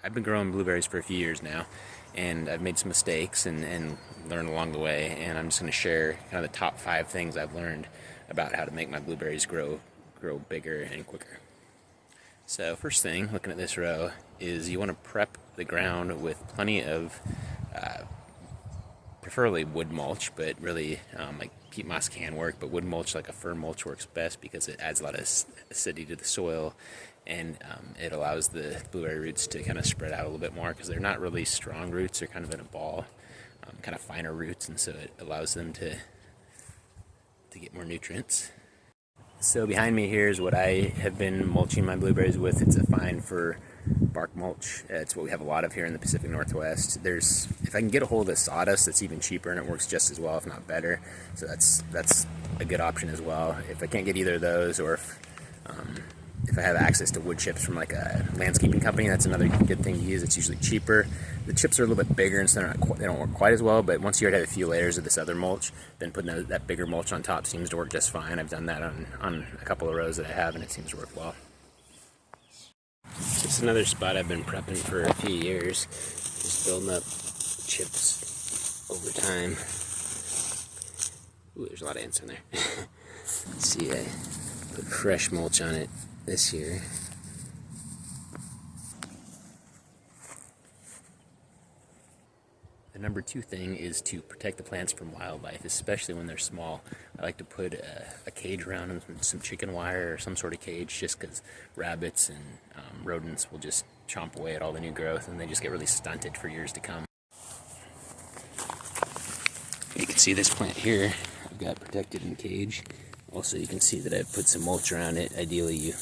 I've been growing blueberries for a few years now, and I've made some mistakes and learned along the way, and I'm just going to share kind of the top 5 things I've learned about how to make my blueberries grow bigger and quicker. So first thing, looking at this row, is you want to prep the ground with plenty of preferably wood mulch, but really like peat moss can work, but wood mulch like a fir mulch works best because it adds a lot of acidity to the soil, and it allows the blueberry roots to kind of spread out a little bit more because they're not really strong roots, they're kind of in a ball, kind of finer roots, and so it allows them to get more nutrients. So behind me here is what I have been mulching my blueberries with. It's a fine fir bark mulch. It's what we have a lot of here in the Pacific Northwest. If I can get a hold of sawdust, that's even cheaper and it works just as well, if not better. So that's a good option as well. If I can't get either of those, or if I have access to wood chips from like a landscaping company, that's another good thing to use. It's usually cheaper. The chips are a little bit bigger, and so they don't work quite as well, but once you already have a few layers of this other mulch, then putting that bigger mulch on top seems to work just fine. I've done that on a couple of rows that I have, and it seems to work well. It's another spot I've been prepping for a few years, just building up chips over time. Ooh, there's a lot of ants in there. Let's see, I put fresh mulch on it this year. The number 2 thing is to protect the plants from wildlife, especially when they're small. I like to put a cage around them, some chicken wire or some sort of cage, just because rabbits and rodents will just chomp away at all the new growth, and they just get really stunted for years to come. You can see this plant here I've got protected in cage. Also, you can see that I've put some mulch around it. Ideally, you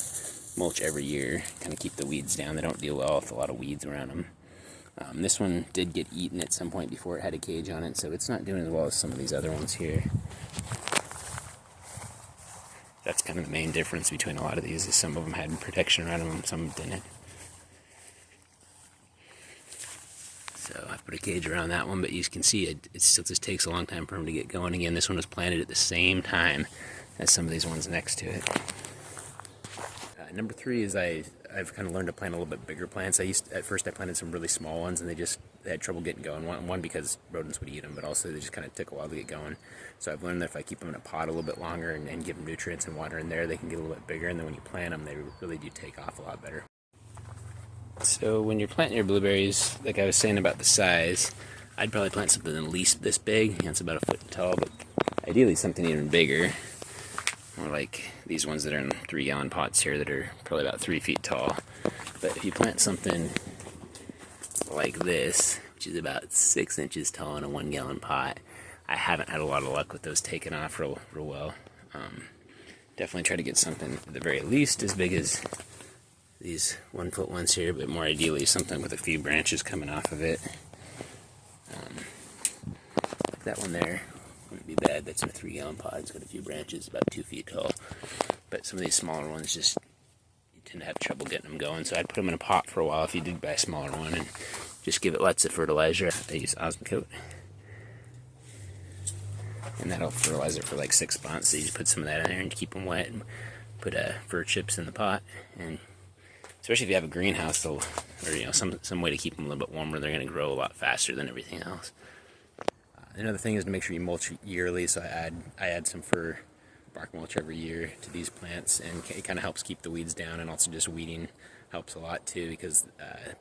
mulch every year, kind of keep the weeds down. They don't deal well with a lot of weeds around them. This one did get eaten at some point before it had a cage on it, so it's not doing as well as some of these other ones here. That's kind of the main difference between a lot of these, is some of them had protection around them and some didn't. So I've put a cage around that one, but you can see it still just takes a long time for them to get going. Again, this one was planted at the same time as some of these ones next to it. Number 3 is I've kind of learned to plant a little bit bigger plants. At first I planted some really small ones, and they had trouble getting going. One because rodents would eat them, but also they just kind of took a while to get going. So I've learned that if I keep them in a pot a little bit longer and give them nutrients and water in there, they can get a little bit bigger, and then when you plant them, they really do take off a lot better. So when you're planting your blueberries, like I was saying about the size, I'd probably plant something at least this big. It's about 1 foot tall, but ideally something even bigger. More like these ones that are in 3-gallon pots here that are probably about 3 feet tall. But if you plant something like this, which is about 6 inches tall in a 1-gallon pot, I haven't had a lot of luck with those taking off real well. Definitely try to get something at the very least as big as these 1 foot ones here, but more ideally something with a few branches coming off of it. That one there wouldn't be bad. That's in a 3-gallon pot. It's got a few branches, about 2 feet tall. But some of these smaller ones, you tend to have trouble getting them going. So I'd put them in a pot for a while if you did buy a smaller one, and just give it lots of fertilizer. I use Osmocote, and that'll fertilize it for like 6 months. So you just put some of that in there and keep them wet, and put fir chips in the pot. And especially if you have a greenhouse, or some way to keep them a little bit warmer, they're going to grow a lot faster than everything else. Another thing is to make sure you mulch yearly, so I add some fir bark mulch every year to these plants, and it kind of helps keep the weeds down, and also just weeding helps a lot too, because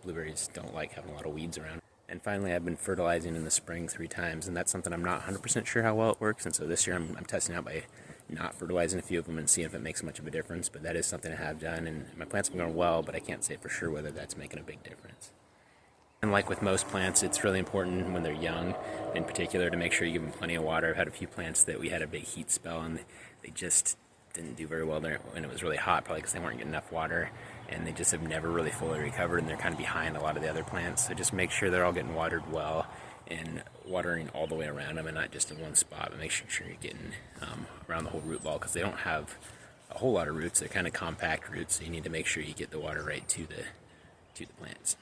blueberries don't like having a lot of weeds around. And finally, I've been fertilizing in the spring 3 times, and that's something I'm not 100% sure how well it works, and so this year I'm testing out by not fertilizing a few of them and seeing if it makes much of a difference, but that is something I have done, and my plants have been going well, but I can't say for sure whether that's making a big difference. And like with most plants, it's really important when they're young, in particular, to make sure you give them plenty of water. I've had a few plants that we had a big heat spell, and they just didn't do very well there when it was really hot, probably because they weren't getting enough water, and they just have never really fully recovered, and they're kind of behind a lot of the other plants. So just make sure they're all getting watered well, and watering all the way around them and not just in one spot, but make sure you're getting around the whole root ball, because they don't have a whole lot of roots. They're kind of compact roots, so you need to make sure you get the water right to the plants.